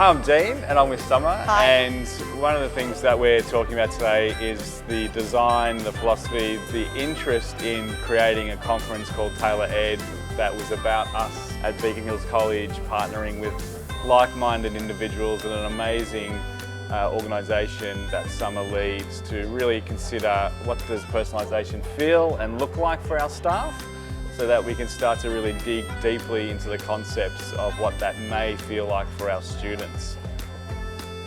Hi, I'm Dean and I'm with Summer. Hi. And one of the things that we're talking about today is the design, the philosophy, the interest in creating a conference called Tailor Ed that was about us at Beaconhills College partnering with like-minded individuals and an amazing organisation that Summer leads to really consider what does personalisation feel and look like for our staff, so that we can start to really dig deeply into the concepts of what that may feel like for our students.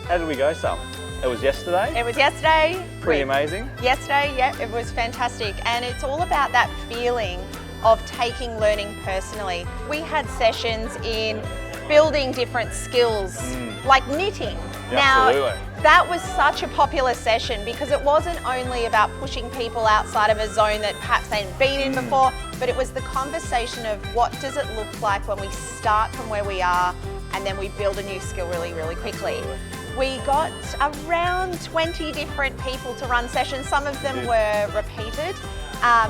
How did we go, Sam? It was yesterday? It was yesterday. Pretty amazing. Yesterday, yeah, it was fantastic. And it's all about that feeling of taking learning personally. We had sessions in building different skills, like knitting. Yeah, absolutely. That was such a popular session because it wasn't only about pushing people outside of a zone that perhaps they hadn't been in before, but it was the conversation of what does it look like when we start from where we are and then we build a new skill really, really quickly. We got around 20 different people to run sessions. Some of them were repeated,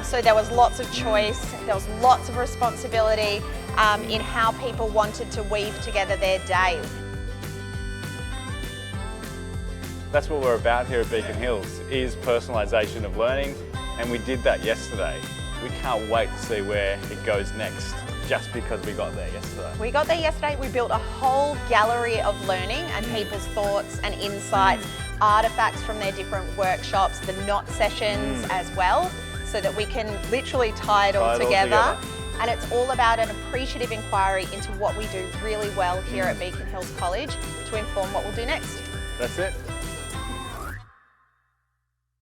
so there was lots of choice, there was lots of responsibility in how people wanted to weave together their day. That's what we're about here at Beaconhills, is personalisation of learning, and we did that yesterday. We can't wait to see where it goes next, just because we got there yesterday. We got there yesterday, we built a whole gallery of learning and people's thoughts and insights, artefacts from their different workshops, the knot sessions as well, so that we can literally tie it all together. And it's all about an appreciative inquiry into what we do really well here at Beaconhills College to inform what we'll do next. That's it.